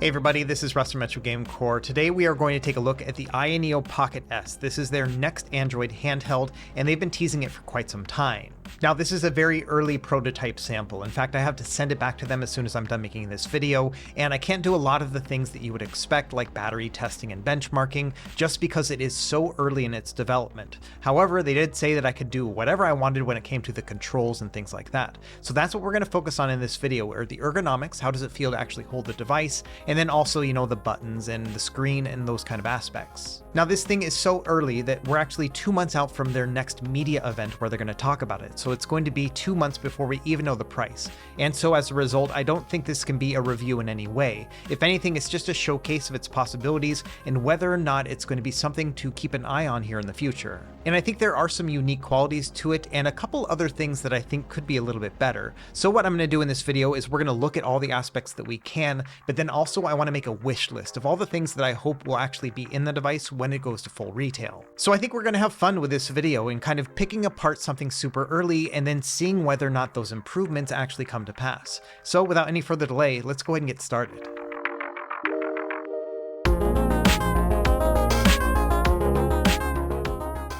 Hey everybody, this is Russ from Metro Game Core. Today we are going to take a look at the AYANEO Pocket S. This is their next Android handheld, and they've been teasing it for quite some time. Now this is a very early prototype sample. In fact, I have to send it back to them as soon as I'm done making this video, and I can't do a lot of the things that you would expect, like battery testing and benchmarking, just because it is so early in its development. However, they did say that I could do whatever I wanted when it came to the controls and things like that. So that's what we're going to focus on in this video, are the ergonomics, how does it feel to actually hold the device, and then also, the buttons and the screen and those kind of aspects. Now this thing is so early that we're actually 2 months out from their next media event where they're going to talk about it. So it's going to be 2 months before we even know the price. And so as a result, I don't think this can be a review in any way. If anything, it's just a showcase of its possibilities and whether or not it's going to be something to keep an eye on here in the future. And I think there are some unique qualities to it and a couple other things that I think could be a little bit better. So what I'm going to do in this video is we're going to look at all the aspects that we can, but then also I want to make a wish list of all the things that I hope will actually be in the device when it goes to full retail. So I think we're going to have fun with this video and kind of picking apart something super early and then seeing whether or not those improvements actually come to pass. So without any further delay, let's go ahead and get started.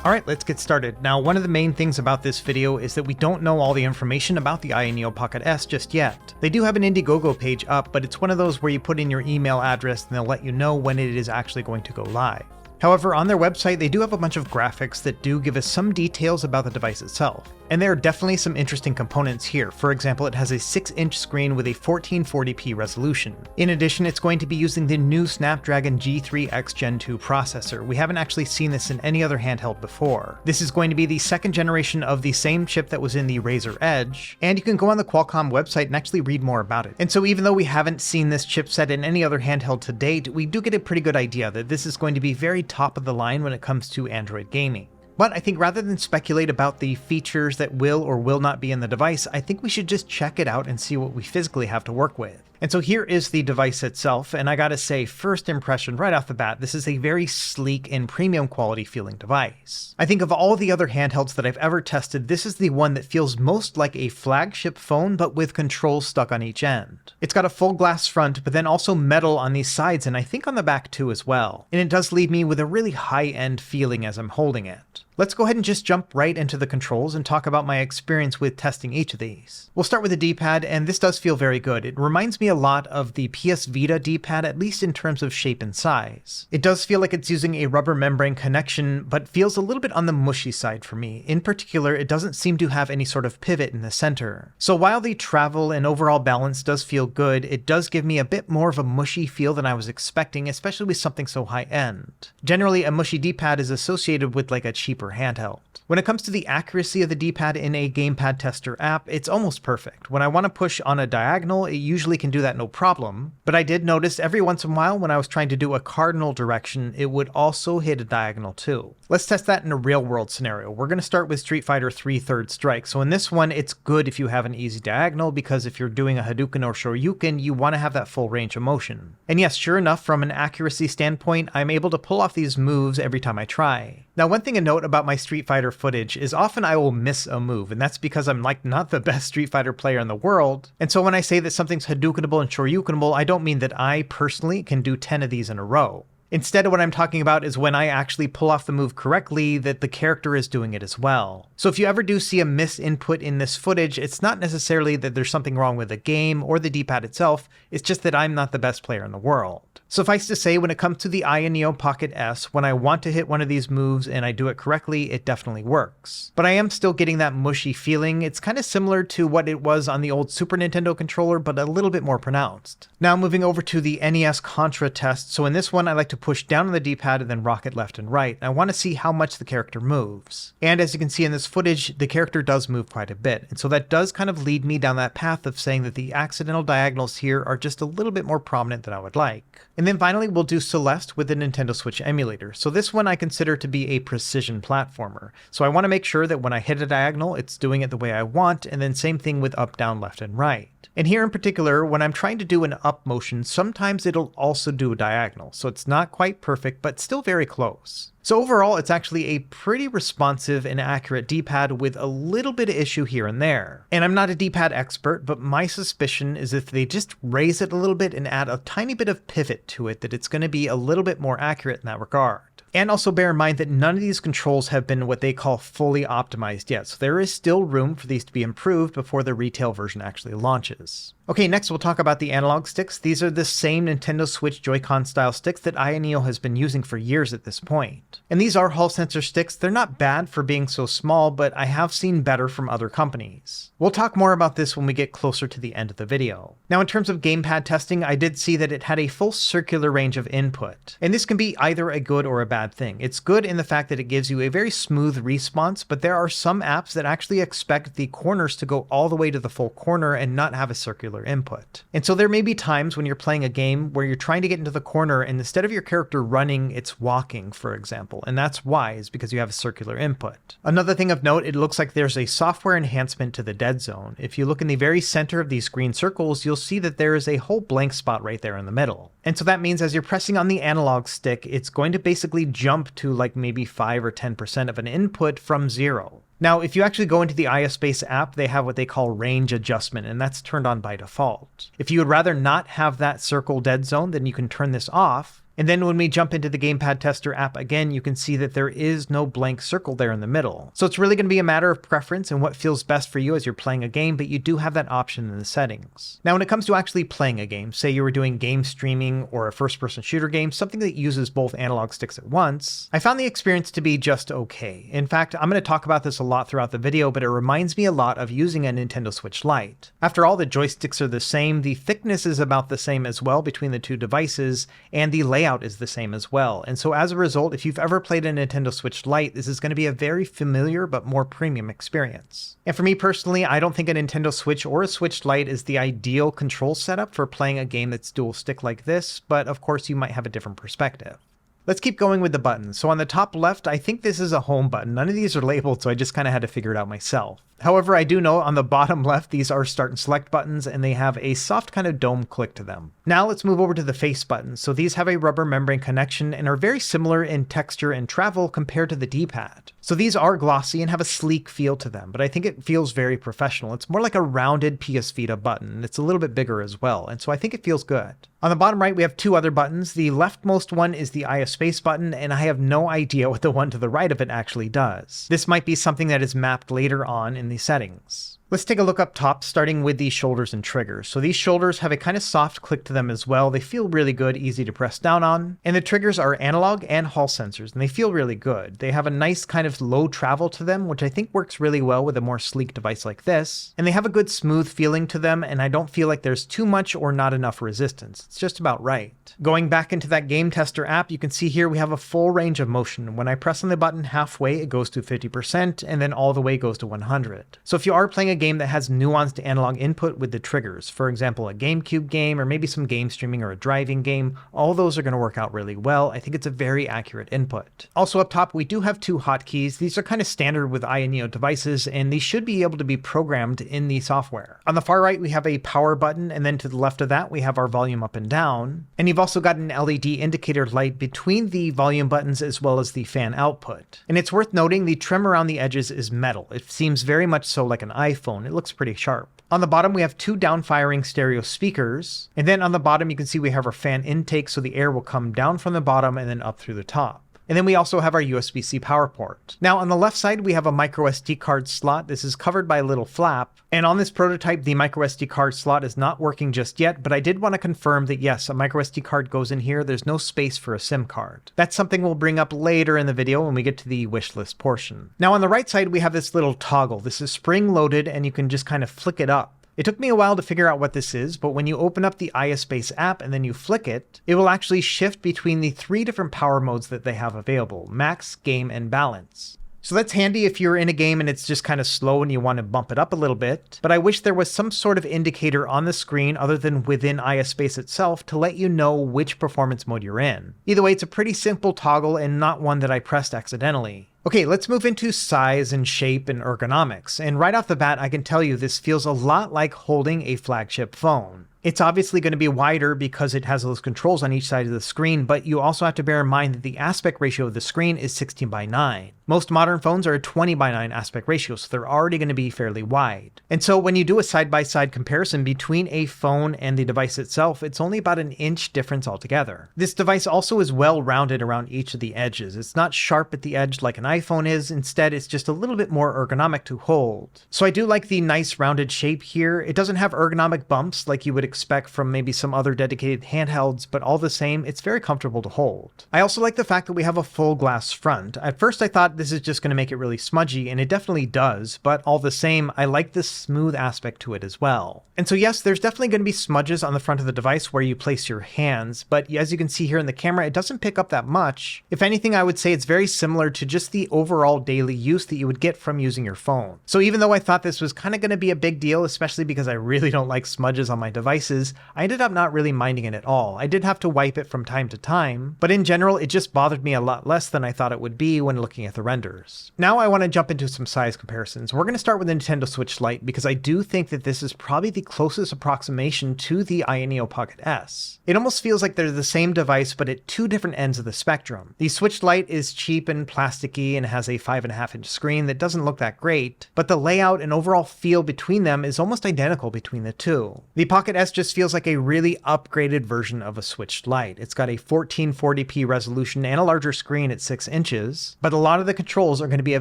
Alright, let's get started. Now, one of the main things about this video is that we don't know all the information about the AYANEO Pocket S just yet. They do have an Indiegogo page up, but it's one of those where you put in your email address and they'll let you know when it is actually going to go live. However, on their website, they do have a bunch of graphics that do give us some details about the device itself. And there are definitely some interesting components here. For example, it has a 6-inch screen with a 1440p resolution. In addition, it's going to be using the new Snapdragon G3x Gen 2 processor. We haven't actually seen this in any other handheld before. This is going to be the second generation of the same chip that was in the Razer Edge, and you can go on the Qualcomm website and actually read more about it. And so even though we haven't seen this chipset in any other handheld to date, we do get a pretty good idea that this is going to be very top of the line when it comes to Android gaming. But I think rather than speculate about the features that will or will not be in the device, I think we should just check it out and see what we physically have to work with. And so here is the device itself, and I gotta say, first impression right off the bat, this is a very sleek and premium quality feeling device. I think of all the other handhelds that I've ever tested, this is the one that feels most like a flagship phone, but with controls stuck on each end. It's got a full glass front, but then also metal on these sides, and I think on the back too as well. And it does leave me with a really high-end feeling as I'm holding it. Let's go ahead and just jump right into the controls and talk about my experience with testing each of these. We'll start with the D-pad, and this does feel very good. It reminds me a lot of the PS Vita D-pad, at least in terms of shape and size. It does feel like it's using a rubber membrane connection, but feels a little bit on the mushy side for me. In particular, it doesn't seem to have any sort of pivot in the center. So while the travel and overall balance does feel good, it does give me a bit more of a mushy feel than I was expecting, especially with something so high-end. Generally, a mushy D-pad is associated with like a cheaper handheld. When it comes to the accuracy of the D-pad in a gamepad tester app, it's almost perfect. When I want to push on a diagonal, it usually can do that no problem, but I did notice every once in a while when I was trying to do a cardinal direction, it would also hit a diagonal too. Let's test that in a real world scenario. We're going to start with Street Fighter 3 Third Strike. So in this one, it's good if you have an easy diagonal, because if you're doing a Hadouken or Shoryuken, you want to have that full range of motion. And yes, sure enough, from an accuracy standpoint, I'm able to pull off these moves every time I try. Now, one thing to note about my Street Fighter footage is often I will miss a move, and that's because I'm like not the best Street Fighter player in the world. And so when I say that something's Hadoukenable and Shoryukenable, I don't mean that I personally can do 10 of these in a row. Instead, what I'm talking about is when I actually pull off the move correctly, that the character is doing it as well. So if you ever do see a misinput in this footage, it's not necessarily that there's something wrong with the game or the D-pad itself, it's just that I'm not the best player in the world. Suffice to say, when it comes to the AYANEO Pocket S, when I want to hit one of these moves and I do it correctly, it definitely works. But I am still getting that mushy feeling. It's kind of similar to what it was on the old Super Nintendo controller, but a little bit more pronounced. Now moving over to the NES Contra test. So in this one, I like to push down on the D-pad and then rock it left and right. I want to see how much the character moves. And as you can see in this footage, the character does move quite a bit. And so that does kind of lead me down that path of saying that the accidental diagonals here are just a little bit more prominent than I would like. And then finally, we'll do Celeste with the Nintendo Switch emulator. So this one I consider to be a precision platformer. So I want to make sure that when I hit a diagonal, it's doing it the way I want, and then same thing with up, down, left, and right. And here in particular, when I'm trying to do an up motion, sometimes it'll also do a diagonal. So it's not not quite perfect, but still very close. So overall, it's actually a pretty responsive and accurate D-pad with a little bit of issue here and there. And I'm not a D-pad expert, but my suspicion is if they just raise it a little bit and add a tiny bit of pivot to it, that it's going to be a little bit more accurate in that regard. And also bear in mind that none of these controls have been what they call fully optimized yet, so there is still room for these to be improved before the retail version actually launches. Okay, next we'll talk about the analog sticks. These are the same Nintendo Switch Joy-Con style sticks that AYANEO has been using for years at this point. And these are Hall sensor sticks. They're not bad for being so small, but I have seen better from other companies. We'll talk more about this when we get closer to the end of the video. Now in terms of gamepad testing, I did see that it had a full circular range of input. And this can be either a good or a bad thing. It's good in the fact that it gives you a very smooth response, but there are some apps that actually expect the corners to go all the way to the full corner and not have a circular input. And so there may be times when you're playing a game where you're trying to get into the corner and instead of your character running, it's walking, for example. And that's why, is because you have a circular input. Another thing of note, it looks like there's a software enhancement to the dead zone. If you look in the very center of these green circles, you'll see that there is a whole blank spot right there in the middle. And so that means as you're pressing on the analog stick, it's going to basically jump to like maybe 5 or 10% of an input from 0. Now, if you actually go into the iSpace app, they have what they call range adjustment, and that's turned on by default. If you would rather not have that circle dead zone, then you can turn this off. And then when we jump into the Gamepad Tester app again, you can see that there is no blank circle there in the middle. So it's really going to be a matter of preference and what feels best for you as you're playing a game, but you do have that option in the settings. Now, when it comes to actually playing a game, say you were doing game streaming or a first-person shooter game, something that uses both analog sticks at once, I found the experience to be just okay. In fact, I'm going to talk about this a lot throughout the video, but it reminds me a lot of using a Nintendo Switch Lite. After all, the joysticks are the same, the thickness is about the same as well between the two devices, and the layout is the same as well. And so as a result, if you've ever played a Nintendo Switch Lite, this is going to be a very familiar but more premium experience. And for me personally, I don't think a Nintendo Switch or a Switch Lite is the ideal control setup for playing a game that's dual stick like this, but of course you might have a different perspective. Let's keep going with the buttons. So on the top left, I think this is a home button. None of these are labeled, so I just kind of had to figure it out myself. However, I do know on the bottom left, these are start and select buttons, and they have a soft kind of dome click to them. Now let's move over to the face buttons. So these have a rubber membrane connection and are very similar in texture and travel compared to the D-pad. So these are glossy and have a sleek feel to them, but I think it feels very professional. It's more like a rounded PS Vita button, and it's a little bit bigger as well, and so I think it feels good. On the bottom right, we have two other buttons. The leftmost one is the iSpace button, and I have no idea what the one to the right of it actually does. This might be something that is mapped later on in the settings. Let's take a look up top, starting with the shoulders and triggers. So these shoulders have a kind of soft click to them as well. They feel really good, easy to press down on. And the triggers are analog and Hall sensors, and they feel really good. They have a nice kind of low travel to them, which I think works really well with a more sleek device like this. And they have a good smooth feeling to them, and I don't feel like there's too much or not enough resistance. It's just about right. Going back into that Game Tester app, you can see here we have a full range of motion. When I press on the button halfway, it goes to 50%, and then all the way goes to 100. So if you are playing a game that has nuanced analog input with the triggers, for example, a GameCube game or maybe some game streaming or a driving game, all those are going to work out really well. I think it's a very accurate input. Also up top, we do have two hotkeys. These are kind of standard with AYANEO devices, and these should be able to be programmed in the software. On the far right, we have a power button, and then to the left of that, we have our volume up and down. And you've also got an LED indicator light between the volume buttons as well as the fan output. And it's worth noting the trim around the edges is metal. It seems very much so like an iPhone. It looks pretty sharp. On the bottom, we have two down-firing stereo speakers. And then on the bottom, you can see we have our fan intake, so the air will come down from the bottom and then up through the top. And then we also have our USB-C power port. Now on the left side, we have a micro SD card slot. This is covered by a little flap. And on this prototype, the micro SD card slot is not working just yet, but I did want to confirm that yes, a micro SD card goes in here. There's no space for a SIM card. That's something we'll bring up later in the video when we get to the wish list portion. Now on the right side, we have this little toggle. This is spring loaded and you can just kind of flick it up. It took me a while to figure out what this is, but when you open up the iSpace app and then you flick it, it will actually shift between the three different power modes that they have available: max, game, and balance. So that's handy if you're in a game and it's just kind of slow and you want to bump it up a little bit, but I wish there was some sort of indicator on the screen other than within iSpace itself to let you know which performance mode you're in. Either way, it's a pretty simple toggle and not one that I pressed accidentally. Okay, let's move into size and shape and ergonomics. And right off the bat, I can tell you this feels a lot like holding a flagship phone. It's obviously going to be wider because it has those controls on each side of the screen, but you also have to bear in mind that the aspect ratio of the screen is 16:9. Most modern phones are a 20:9 aspect ratio, so they're already going to be fairly wide. And so when you do a side-by-side comparison between a phone and the device itself, it's only about an inch difference altogether. This device also is well rounded around each of the edges. It's not sharp at the edge like an iPhone is, instead it's just a little bit more ergonomic to hold. So I do like the nice rounded shape here. It doesn't have ergonomic bumps like you would expect from maybe some other dedicated handhelds, but all the same, it's very comfortable to hold. I also like the fact that we have a full glass front. At first I thought this is just going to make it really smudgy, and it definitely does, but all the same, I like the smooth aspect to it as well. And so yes, there's definitely going to be smudges on the front of the device where you place your hands, but as you can see here in the camera, it doesn't pick up that much. If anything, I would say it's very similar to just the overall daily use that you would get from using your phone. So even though I thought this was kind of going to be a big deal, especially because I really don't like smudges on my devices, I ended up not really minding it at all. I did have to wipe it from time to time, but in general, it just bothered me a lot less than I thought it would be when looking at the renders. Now I want to jump into some size comparisons. We're going to start with the Nintendo Switch Lite because I do think that this is probably the closest approximation to the AYANEO Pocket S. It almost feels like they're the same device, but at two different ends of the spectrum. The Switch Lite is cheap and plasticky and has a 5.5-inch screen that doesn't look that great, but the layout and overall feel between them is almost identical between the two. The Pocket S just feels like a really upgraded version of a Switch Lite. It's got a 1440p resolution and a larger screen at 6 inches, but a lot of the controls are going to be a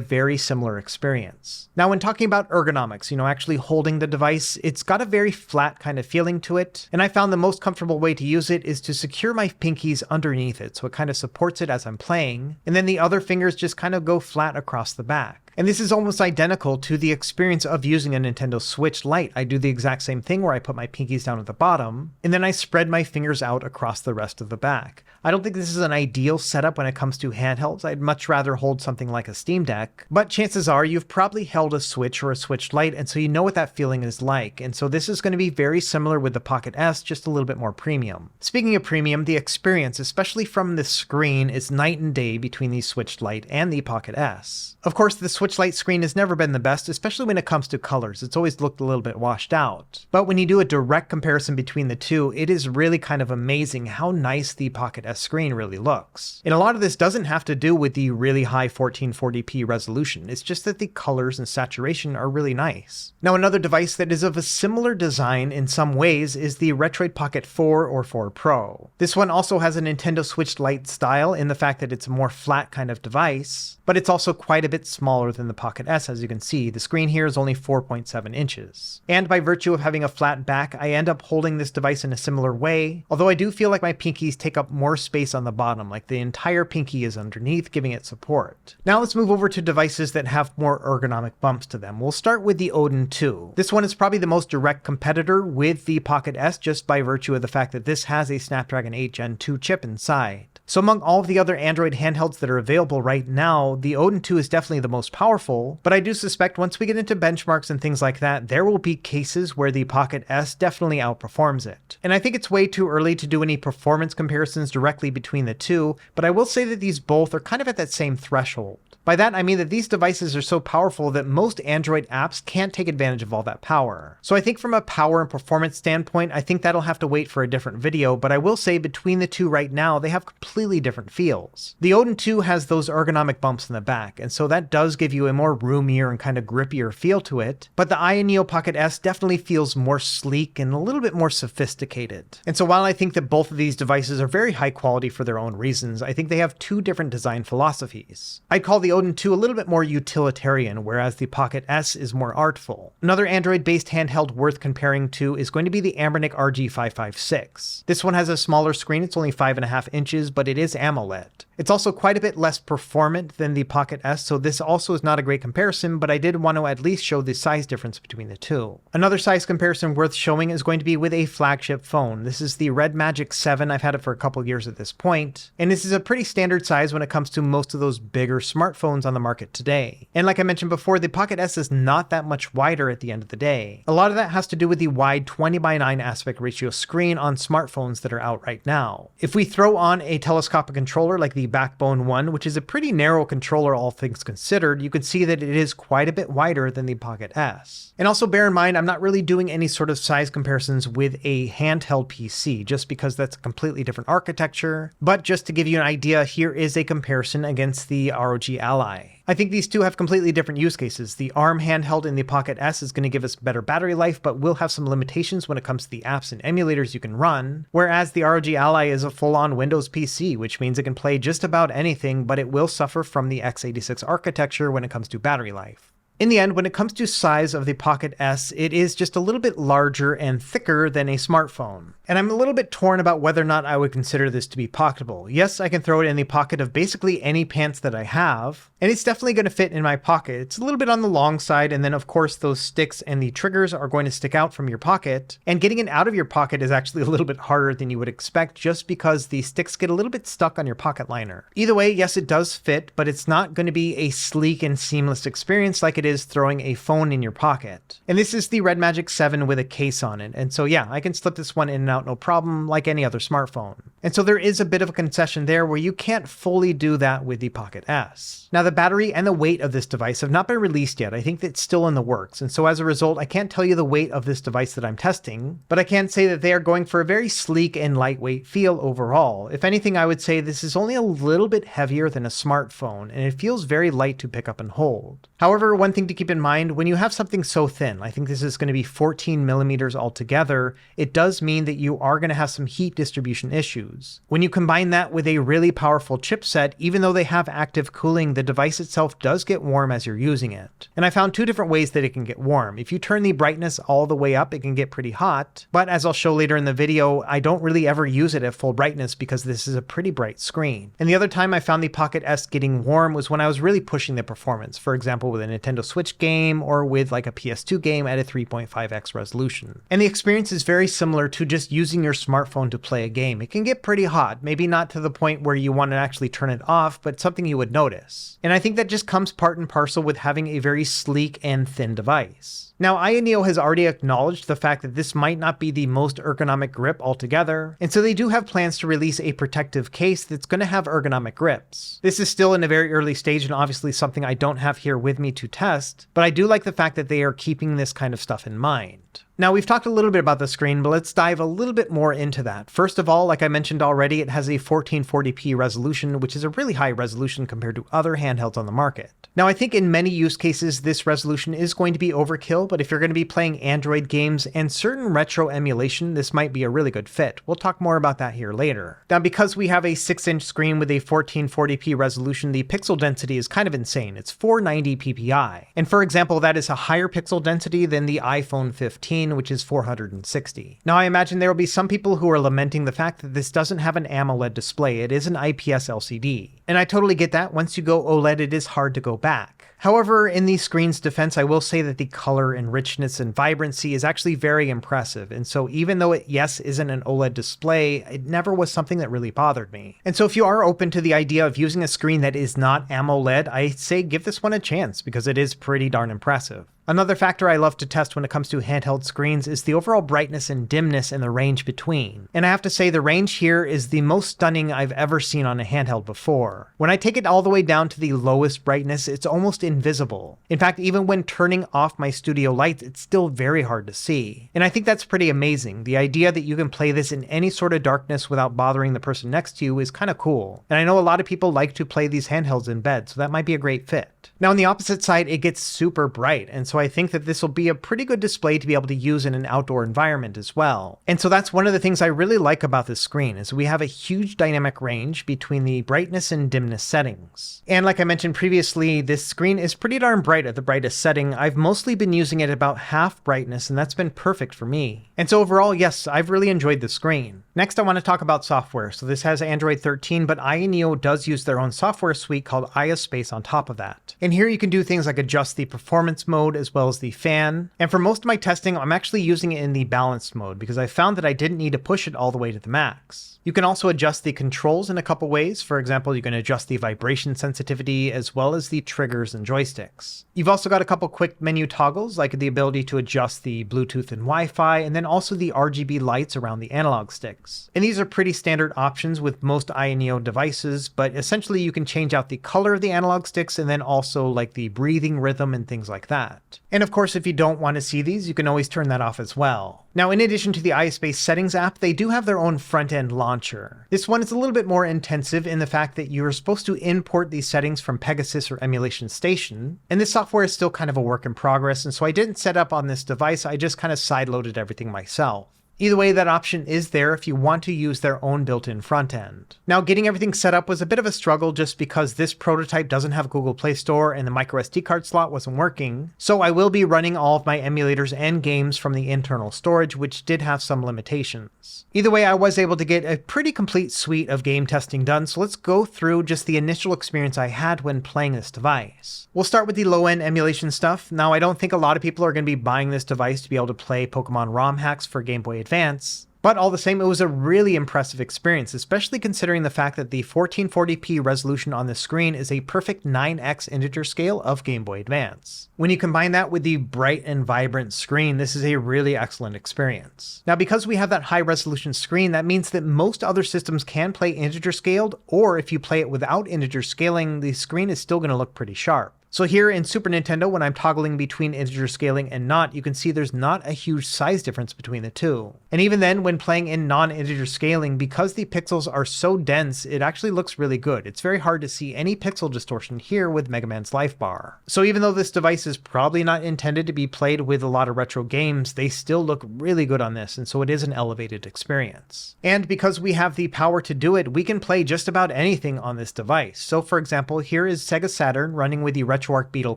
very similar experience. Now, when talking about ergonomics, actually holding the device, it's got a very flat kind of feeling to it, and I found the most comfortable way to use it is to secure my pinkies underneath it, so it kind of supports it as I'm playing, and then the other fingers just kind of go flat across the back. And this is almost identical to the experience of using a Nintendo Switch Lite. I do the exact same thing where I put my pinkies down at the bottom, and then I spread my fingers out across the rest of the back. I don't think this is an ideal setup when it comes to handhelds. I'd much rather hold something like a Steam Deck, but chances are you've probably held a Switch or a Switch Lite, and so you know what that feeling is like. And so this is going to be very similar with the Pocket S, just a little bit more premium. Speaking of premium, the experience, especially from the screen, is night and day between the Switch Lite and the Pocket S. Of course, the Switch Lite screen has never been the best, especially when it comes to colors. It's always looked a little bit washed out. But when you do a direct comparison between the two, it is really kind of amazing how nice the Pocket S screen really looks. And a lot of this doesn't have to do with the really high 1440p resolution. It's just that the colors and saturation are really nice. Now, another device that is of a similar design in some ways is the Retroid Pocket 4 or 4 Pro. This one also has a Nintendo Switch Lite style in the fact that it's a more flat kind of device, but it's also quite a bit smaller than the Pocket S. As you can see, the screen here is only 4.7 inches. And by virtue of having a flat back, I end up holding this device in a similar way, although I do feel like my pinkies take up more space on the bottom, like the entire pinky is underneath, giving it support. Now let's move over to devices that have more ergonomic bumps to them. We'll start with the Odin 2. This one is probably the most direct competitor with the Pocket S just by virtue of the fact that this has a Snapdragon 8 Gen 2 chip inside. So among all of the other Android handhelds that are available right now, the Odin 2 is definitely the most powerful, but I do suspect once we get into benchmarks and things like that, there will be cases where the Pocket S definitely outperforms it. And I think it's way too early to do any performance comparisons directly between the two, but I will say that these both are kind of at that same threshold. By that, I mean that these devices are so powerful that most Android apps can't take advantage of all that power. So I think from a power and performance standpoint, I think that'll have to wait for a different video, but I will say between the two right now, they have completely different feels. The Odin 2 has those ergonomic bumps in the back, and so that does give you a more roomier and kind of grippier feel to it, but the AYANEO Pocket S definitely feels more sleek and a little bit more sophisticated. And so while I think that both of these devices are very high quality for their own reasons, I think they have two different design philosophies. I'd call the Odin 2 a little bit more utilitarian, whereas the Pocket S is more artful. Another Android-based handheld worth comparing to is going to be the Anbernic RG556. This one has a smaller screen, it's only 5.5 inches, but it is AMOLED. It's also quite a bit less performant than the Pocket S, so this also is not a great comparison, but I did want to at least show the size difference between the two. Another size comparison worth showing is going to be with a flagship phone. This is the Red Magic 7. I've had it for a couple years at this point, and this is a pretty standard size when it comes to most of those bigger smartphones on the market today. And like I mentioned before, the Pocket S is not that much wider at the end of the day. A lot of that has to do with the wide 20:9 aspect ratio screen on smartphones that are out right now. If we throw on a telescopic controller like the the Backbone one, which is a pretty narrow controller all things considered, you can see that it is quite a bit wider than the Pocket S. And also bear in mind, I'm not really doing any sort of size comparisons with a handheld PC, just because that's a completely different architecture. But just to give you an idea, here is a comparison against the ROG Ally. I think these two have completely different use cases. The ARM handheld in the Pocket S is going to give us better battery life, but will have some limitations when it comes to the apps and emulators you can run, whereas the ROG Ally is a full-on Windows PC, which means it can play just about anything, but it will suffer from the x86 architecture when it comes to battery life. In the end, when it comes to size of the Pocket S, it is just a little bit larger and thicker than a smartphone. And I'm a little bit torn about whether or not I would consider this to be pocketable. Yes, I can throw it in the pocket of basically any pants that I have, and it's definitely going to fit in my pocket. It's a little bit on the long side, and then of course those sticks and the triggers are going to stick out from your pocket, and getting it out of your pocket is actually a little bit harder than you would expect just because the sticks get a little bit stuck on your pocket liner. Either way, yes, it does fit, but it's not going to be a sleek and seamless experience like it is throwing a phone in your pocket. And this is the Red Magic 7 with a case on it, and so yeah, I can slip this one in and out no problem like any other smartphone. And so there is a bit of a concession there where you can't fully do that with the Pocket S. Now the battery and the weight of this device have not been released yet. I think it's still in the works, and so as a result I can't tell you the weight of this device that I'm testing, but I can say that they are going for a very sleek and lightweight feel overall. If anything, I would say this is only a little bit heavier than a smartphone, and it feels very light to pick up and hold. However, one thing to keep in mind, when you have something so thin, I think this is going to be 14 millimeters altogether, it does mean that you are going to have some heat distribution issues. When you combine that with a really powerful chipset, even though they have active cooling, the device itself does get warm as you're using it. And I found two different ways that it can get warm. If you turn the brightness all the way up, it can get pretty hot, but as I'll show later in the video, I don't really ever use it at full brightness because this is a pretty bright screen. And the other time I found the Pocket S getting warm was when I was really pushing the performance, for example with a Nintendo Switch game or with like a PS2 game at a 3.5x resolution. And the experience is very similar to just using your smartphone to play a game. It can get pretty hot, maybe not to the point where you want to actually turn it off, but something you would notice. And I think that just comes part and parcel with having a very sleek and thin device. Now, AYANEO has already acknowledged the fact that this might not be the most ergonomic grip altogether, and so they do have plans to release a protective case that's going to have ergonomic grips. This is still in a very early stage and obviously something I don't have here with me to test, but I do like the fact that they are keeping this kind of stuff in mind. Now, we've talked a little bit about the screen, but let's dive a little bit more into that. First of all, like I mentioned already, it has a 1440p resolution, which is a really high resolution compared to other handhelds on the market. Now, I think in many use cases, this resolution is going to be overkill, but if you're going to be playing Android games and certain retro emulation, this might be a really good fit. We'll talk more about that here later. Now, because we have a 6-inch screen with a 1440p resolution, the pixel density is kind of insane. It's 490 ppi. And for example, that is a higher pixel density than the iPhone 15, which is 460. Now, I imagine there will be some people who are lamenting the fact that this doesn't have an AMOLED display. It is an IPS LCD. And I totally get that. Once you go OLED, it is hard to go back. However, in the screen's defense, I will say that the color and richness and vibrancy is actually very impressive. And so even though it, yes, isn't an OLED display, it never was something that really bothered me. And so if you are open to the idea of using a screen that is not AMOLED, I say give this one a chance because it is pretty darn impressive. Another factor I love to test when it comes to handheld screens is the overall brightness and dimness and the range between. And I have to say the range here is the most stunning I've ever seen on a handheld before. When I take it all the way down to the lowest brightness, it's almost invisible. In fact, even when turning off my studio lights, it's still very hard to see. And I think that's pretty amazing. The idea that you can play this in any sort of darkness without bothering the person next to you is kind of cool. And I know a lot of people like to play these handhelds in bed, so that might be a great fit. Now on the opposite side, it gets super bright, and so I think that this will be a pretty good display to be able to use in an outdoor environment as well. And so that's one of the things I really like about this screen is we have a huge dynamic range between the brightness and dimness settings. And like I mentioned previously, this screen is pretty darn bright at the brightest setting. I've mostly been using it at about half brightness, and that's been perfect for me. And so overall, yes, I've really enjoyed the screen. Next, I want to talk about software. So this has Android 13, but AYANEO does use their own software suite called ISpace on top of that. And here you can do things like adjust the performance mode as well as the fan. And for most of my testing, I'm actually using it in the balanced mode because I found that I didn't need to push it all the way to the max. You can also adjust the controls in a couple ways. For example, you can adjust the vibration sensitivity as well as the triggers and joysticks. You've also got a couple quick menu toggles, like the ability to adjust the Bluetooth and Wi-Fi, and then also the RGB lights around the analog sticks. And these are pretty standard options with most AYANEO devices, but essentially you can change out the color of the analog sticks and then also like the breathing rhythm and things like that. And of course, if you don't want to see these, you can always turn that off as well. Now, in addition to the iSpace settings app, they do have their own front-end launcher. This one is a little bit more intensive in the fact that you're supposed to import these settings from Pegasus or Emulation Station, and this software is still kind of a work in progress, and so I didn't set up on this device, I just kind of sideloaded everything myself. Either way, that option is there if you want to use their own built-in front end. Now, getting everything set up was a bit of a struggle just because this prototype doesn't have Google Play Store and the microSD card slot wasn't working, so I will be running all of my emulators and games from the internal storage, which did have some limitations. Either way, I was able to get a pretty complete suite of game testing done, so let's go through just the initial experience I had when playing this device. We'll start with the low-end emulation stuff. Now, I don't think a lot of people are going to be buying this device to be able to play Pokemon ROM hacks for Game Boy Advance, but all the same, it was a really impressive experience, especially considering the fact that the 1440p resolution on the screen is a perfect 9x integer scale of Game Boy Advance. When you combine that with the bright and vibrant screen, this is a really excellent experience. Now, because we have that high resolution screen, that means that most other systems can play integer scaled, or if you play it without integer scaling, the screen is still going to look pretty sharp. So here in Super Nintendo, when I'm toggling between integer scaling and not, you can see there's not a huge size difference between the two. And even then, when playing in non-integer scaling, because the pixels are so dense, it actually looks really good. It's very hard to see any pixel distortion here with Mega Man's Life Bar. So even though this device is probably not intended to be played with a lot of retro games, they still look really good on this, and so it is an elevated experience. And because we have the power to do it, we can play just about anything on this device. So for example, here is Sega Saturn running with the RetroArch Beetle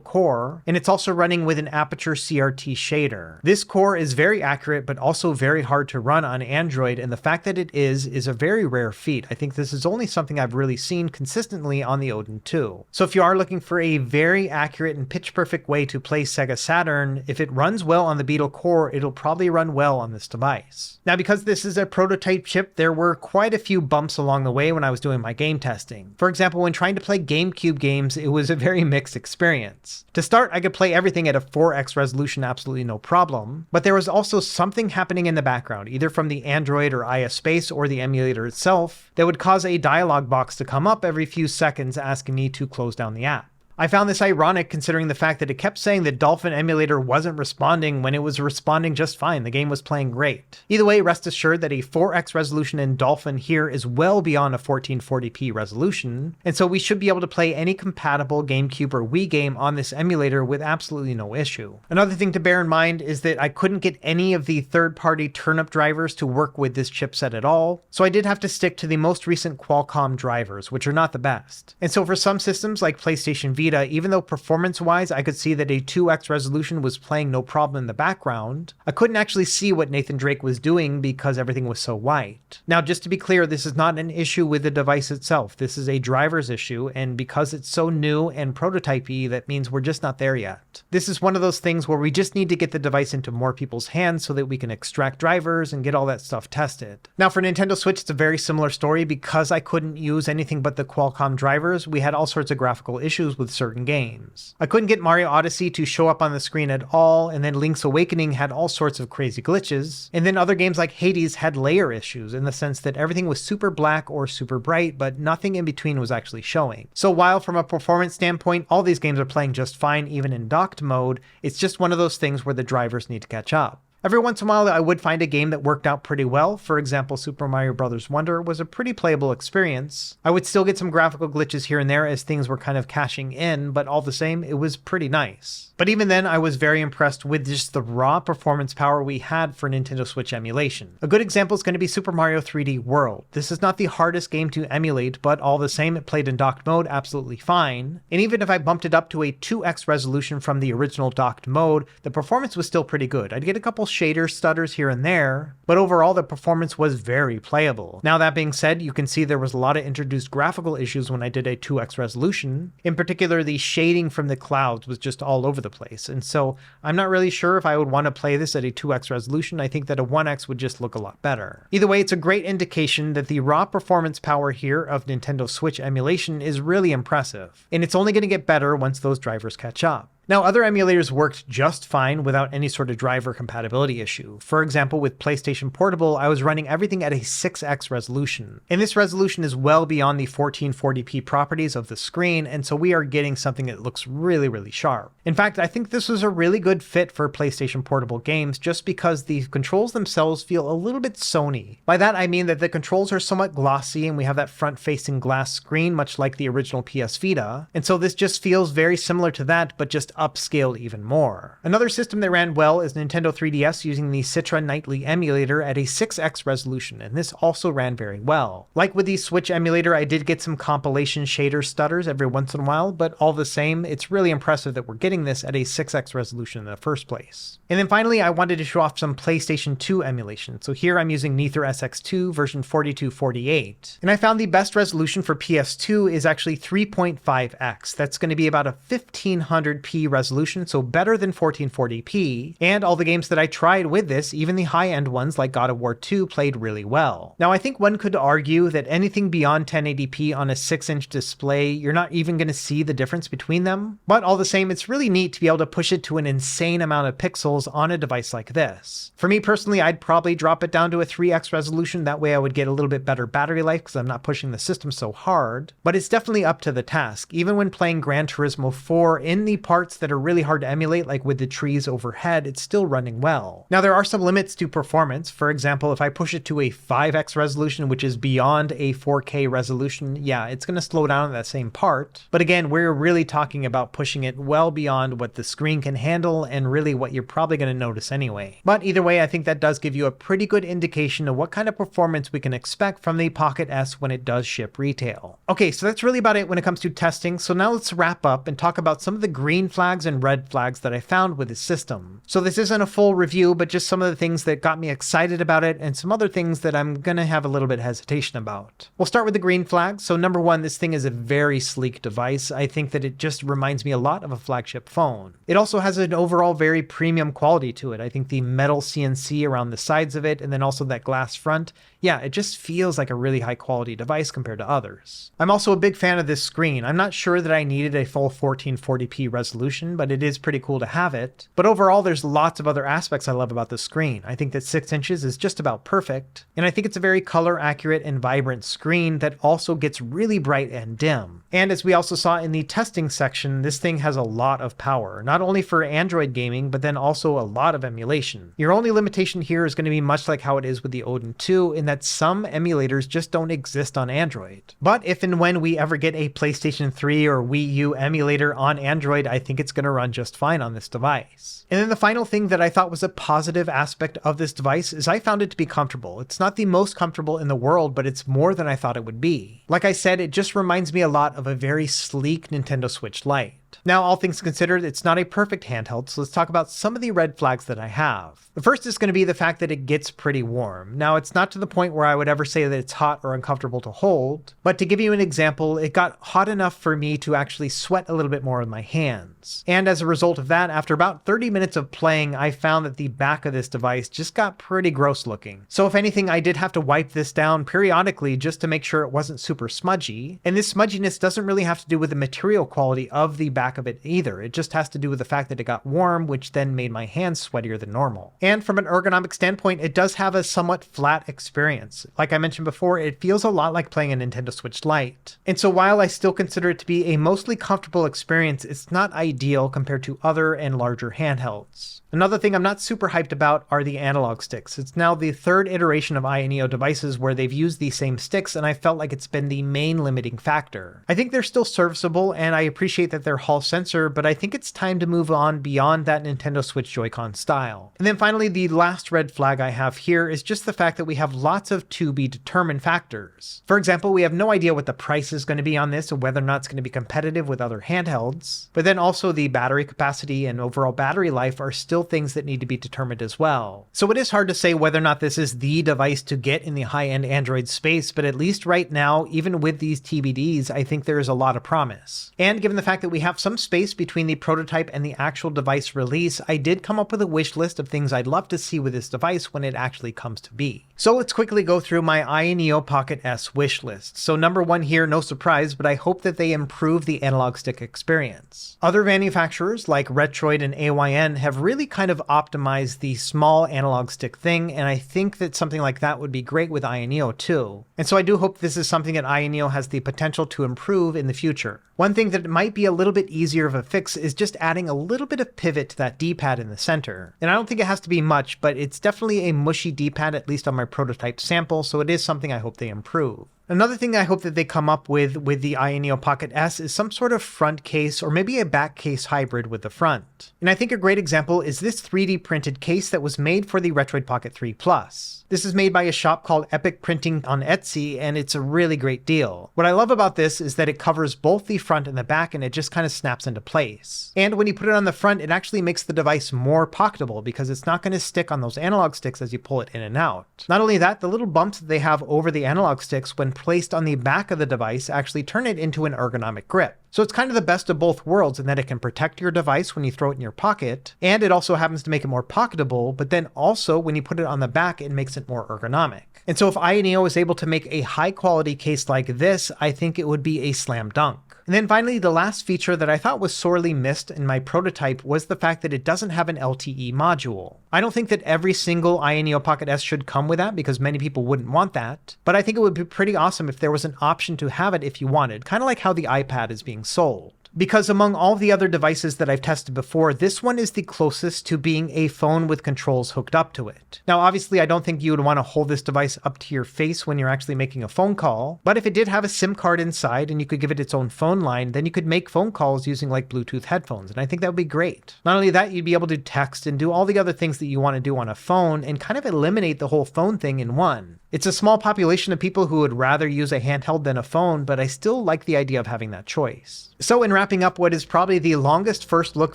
core, and it's also running with an Aperture CRT shader. This core is very accurate, but also very hard to run on Android, and the fact that it is a very rare feat. I think this is only something I've really seen consistently on the Odin 2. So if you are looking for a very accurate and pitch perfect way to play Sega Saturn, if it runs well on the Beetle core, it'll probably run well on this device. Now, because this is a prototype chip, there were quite a few bumps along the way when I was doing my game testing. For example, when trying to play GameCube games, it was a very mixed experience. To start, I could play everything at a 4x resolution absolutely no problem, but there was also something happening in the background, either from the Android or iSpace or the emulator itself, that would cause a dialog box to come up every few seconds asking me to close down the app. I found this ironic considering the fact that it kept saying the Dolphin emulator wasn't responding when it was responding just fine. The game was playing great. Either way, rest assured that a 4x resolution in Dolphin here is well beyond a 1440p resolution, and so we should be able to play any compatible GameCube or Wii game on this emulator with absolutely no issue. Another thing to bear in mind is that I couldn't get any of the third-party turnip drivers to work with this chipset at all, so I did have to stick to the most recent Qualcomm drivers, which are not the best. And so for some systems like PlayStation Vita, even though performance-wise I could see that a 2x resolution was playing no problem in the background, I couldn't actually see what Nathan Drake was doing because everything was so white. Now, just to be clear, this is not an issue with the device itself. This is a driver's issue, and because it's so new and prototype-y, that means we're just not there yet. This is one of those things where we just need to get the device into more people's hands so that we can extract drivers and get all that stuff tested. Now, for Nintendo Switch, it's a very similar story. Because I couldn't use anything but the Qualcomm drivers, we had all sorts of graphical issues with certain games. I couldn't get Mario Odyssey to show up on the screen at all, and then Link's Awakening had all sorts of crazy glitches, and then other games like Hades had layer issues in the sense that everything was super black or super bright, but nothing in between was actually showing. So while from a performance standpoint, all these games are playing just fine even in docked mode, it's just one of those things where the drivers need to catch up. Every once in a while, I would find a game that worked out pretty well. For example, Super Mario Bros. Wonder was a pretty playable experience. I would still get some graphical glitches here and there as things were kind of cashing in, but all the same, it was pretty nice. But even then, I was very impressed with just the raw performance power we had for Nintendo Switch emulation. A good example is going to be Super Mario 3D World. This is not the hardest game to emulate, but all the same, it played in docked mode absolutely fine. And even if I bumped it up to a 2x resolution from the original docked mode, the performance was still pretty good. I'd get a couple shader stutters here and there, but overall the performance was very playable. Now that being said, you can see there was a lot of introduced graphical issues when I did a 2x resolution. In particular, the shading from the clouds was just all over the place, and so I'm not really sure if I would want to play this at a 2x resolution. I think that a 1x would just look a lot better. Either way, it's a great indication that the raw performance power here of Nintendo Switch emulation is really impressive, and it's only going to get better once those drivers catch up. Now, other emulators worked just fine without any sort of driver compatibility issue. For example, with PlayStation Portable, I was running everything at a 6x resolution. And this resolution is well beyond the 1440p properties of the screen, and so we are getting something that looks really, really sharp. In fact, I think this was a really good fit for PlayStation Portable games just because the controls themselves feel a little bit Sony. By that, I mean that the controls are somewhat glossy and we have that front-facing glass screen, much like the original PS Vita. And so this just feels very similar to that, but just upscaled even more. Another system that ran well is Nintendo 3DS using the Citra Nightly emulator at a 6x resolution, and this also ran very well. Like with the Switch emulator, I did get some compilation shader stutters every once in a while, but all the same, it's really impressive that we're getting this at a 6x resolution in the first place. And then finally, I wanted to show off some PlayStation 2 emulation. So here I'm using Nether SX2 version 4248. And I found the best resolution for PS2 is actually 3.5x. That's going to be about a 1500p resolution, so better than 1440p. And all the games that I tried with this, even the high-end ones like God of War 2, played really well. Now I think one could argue that anything beyond 1080p on a 6-inch display, you're not even going to see the difference between them. But all the same, it's really neat to be able to push it to an insane amount of pixels on a device like this. For me personally, I'd probably drop it down to a 3x resolution. That way I would get a little bit better battery life because I'm not pushing the system so hard. But it's definitely up to the task. Even when playing Gran Turismo 4, in the parts that are really hard to emulate, like with the trees overhead, it's still running well. Now there are some limits to performance. For example, if I push it to a 5x resolution, which is beyond a 4K resolution, yeah, it's going to slow down at that same part. But again, we're really talking about pushing it well beyond what the screen can handle and really what you're probably going to notice anyway. But either way, I think that does give you a pretty good indication of what kind of performance we can expect from the Pocket S when it does ship retail. Okay, so that's really about it when it comes to testing. So now let's wrap up and talk about some of the green flags and red flags that I found with this system. So this isn't a full review, but just some of the things that got me excited about it and some other things that I'm gonna have a little bit of hesitation about. We'll start with the green flags. So number one, this thing is a very sleek device. I think that it just reminds me a lot of a flagship phone. It also has an overall very premium quality to it. I think the metal CNC around the sides of it and then also that glass front, yeah, it just feels like a really high quality device compared to others. I'm also a big fan of this screen. I'm not sure that I needed a full 1440p resolution, but it is pretty cool to have it. But overall, there's lots of other aspects I love about the screen. I think that 6 inches is just about perfect, and I think it's a very color accurate and vibrant screen that also gets really bright and dim. And as we also saw in the testing section, this thing has a lot of power, not only for Android gaming, but then also a lot of emulation. Your only limitation here is going to be much like how it is with the Odin 2, in that some emulators just don't exist on Android. But if and when we ever get a PlayStation 3 or Wii U emulator on Android, I think it's going to run just fine on this device. And then the final thing that I thought was a positive aspect of this device is I found it to be comfortable. It's not the most comfortable in the world, but it's more than I thought it would be. Like I said, it just reminds me a lot of a very sleek Nintendo Switch Lite. Now, all things considered, it's not a perfect handheld, so let's talk about some of the red flags that I have. The first is going to be the fact that it gets pretty warm. Now, it's not to the point where I would ever say that it's hot or uncomfortable to hold, but to give you an example, it got hot enough for me to actually sweat a little bit more with my hands. And as a result of that, after about 30 minutes of playing, I found that the back of this device just got pretty gross looking. So if anything, I did have to wipe this down periodically just to make sure it wasn't super smudgy. And this smudginess doesn't really have to do with the material quality of the back of it either. It just has to do with the fact that it got warm, which then made my hands sweatier than normal. And from an ergonomic standpoint, it does have a somewhat flat experience. Like I mentioned before, it feels a lot like playing a Nintendo Switch Lite. And so while I still consider it to be a mostly comfortable experience, it's not ideal compared to other and larger handhelds. Another thing I'm not super hyped about are the analog sticks. It's now the third iteration of AYANEO devices where they've used these same sticks, and I felt like it's been the main limiting factor. I think they're still serviceable, and I appreciate that they're Hall sensor, but I think it's time to move on beyond that Nintendo Switch Joy-Con style. And then finally, the last red flag I have here is just the fact that we have lots of to be determined factors. For example, we have no idea what the price is going to be on this and whether or not it's going to be competitive with other handhelds, but then also the battery capacity and overall battery life are still things that need to be determined as well. So it is hard to say whether or not this is the device to get in the high-end Android space, but at least right now, even with these TBDs, I think there is a lot of promise. And given the fact that we have some space between the prototype and the actual device release, I did come up with a wish list of things I'd love to see with this device when it actually comes to be. So let's quickly go through my AYANEO Pocket S wish list. So number one here, no surprise, but I hope that they improve the analog stick experience. Other manufacturers like Retroid and AYN have really kind of optimized the small analog stick thing, and I think that something like that would be great with AYANEO too. And so I do hope this is something that AYANEO has the potential to improve in the future. One thing that might be a little bit easier of a fix is just adding a little bit of pivot to that D-pad in the center. And I don't think it has to be much, but it's definitely a mushy D-pad, at least on my prototype sample, so it is something I hope they improve. Another thing I hope that they come up with the AYANEO Pocket S is some sort of front case or maybe a back case hybrid with the front. And I think a great example is this 3D printed case that was made for the Retroid Pocket 3 Plus. This is made by a shop called Epic Printing on Etsy, and it's a really great deal. What I love about this is that it covers both the front and the back, and it just kind of snaps into place. And when you put it on the front, it actually makes the device more pocketable because it's not going to stick on those analog sticks as you pull it in and out. Not only that, the little bumps that they have over the analog sticks when placed on the back of the device actually turn it into an ergonomic grip. So it's kind of the best of both worlds in that it can protect your device when you throw it in your pocket, and it also happens to make it more pocketable, but then also when you put it on the back, it makes it more ergonomic. And so if AYANEO is able to make a high quality case like this, I think it would be a slam dunk. And then finally, the last feature that I thought was sorely missed in my prototype was the fact that it doesn't have an LTE module. I don't think that every single AYANEO Pocket S should come with that because many people wouldn't want that, but I think it would be pretty awesome if there was an option to have it if you wanted, kind of like how the iPad is being sold. Because among all the other devices that I've tested before, this one is the closest to being a phone with controls hooked up to it. Now, obviously, I don't think you would want to hold this device up to your face when you're actually making a phone call, but if it did have a SIM card inside and you could give it its own phone line, then you could make phone calls using like Bluetooth headphones, and I think that would be great. Not only that, you'd be able to text and do all the other things that you want to do on a phone and kind of eliminate the whole phone thing in one. It's a small population of people who would rather use a handheld than a phone, but I still like the idea of having that choice. So in wrapping up what is probably the longest first look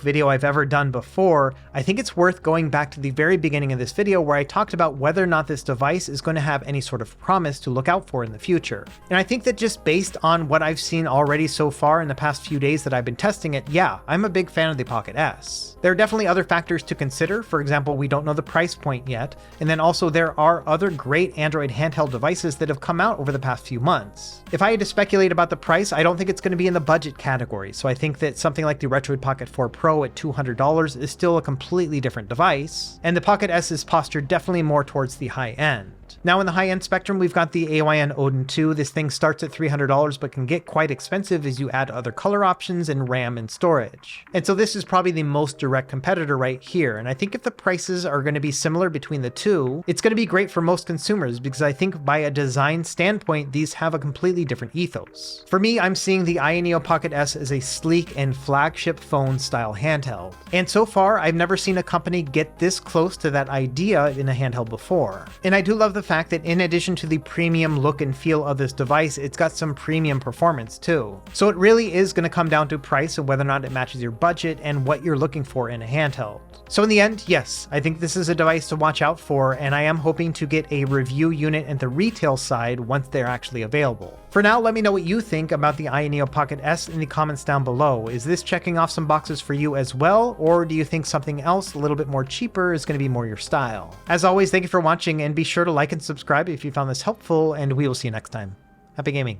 video I've ever done before, I think it's worth going back to the very beginning of this video where I talked about whether or not this device is going to have any sort of promise to look out for in the future. And I think that just based on what I've seen already so far in the past few days that I've been testing it, yeah, I'm a big fan of the Pocket S. There are definitely other factors to consider. For example, we don't know the price point yet. And then also there are other great Android handheld devices that have come out over the past few months. If I had to speculate about the price, I don't think it's going to be in the budget category. So I think that something like the Retroid Pocket 4 Pro at $200 is still a completely different device. And the Pocket S is postured definitely more towards the high end. Now in the high-end spectrum, we've got the AYN Odin 2. This thing starts at $300 but can get quite expensive as you add other color options and RAM and storage. And so this is probably the most direct competitor right here. And I think if the prices are going to be similar between the two, it's going to be great for most consumers because I think by a design standpoint, these have a completely different ethos. For me, I'm seeing the AYANEO Pocket S as a sleek and flagship phone style handheld. And so far, I've never seen a company get this close to that idea in a handheld before. And I do love the fact that in addition to the premium look and feel of this device, it's got some premium performance too. So it really is going to come down to price and whether or not it matches your budget and what you're looking for in a handheld. So in the end, yes, I think this is a device to watch out for, and I am hoping to get a review unit at the retail side once they're actually available. For now, let me know what you think about the AYANEO Pocket S in the comments down below. Is this checking off some boxes for you as well, or do you think something else a little bit more cheaper is going to be more your style? As always, thank you for watching, and be sure to like and subscribe if you found this helpful, and we will see you next time. Happy gaming.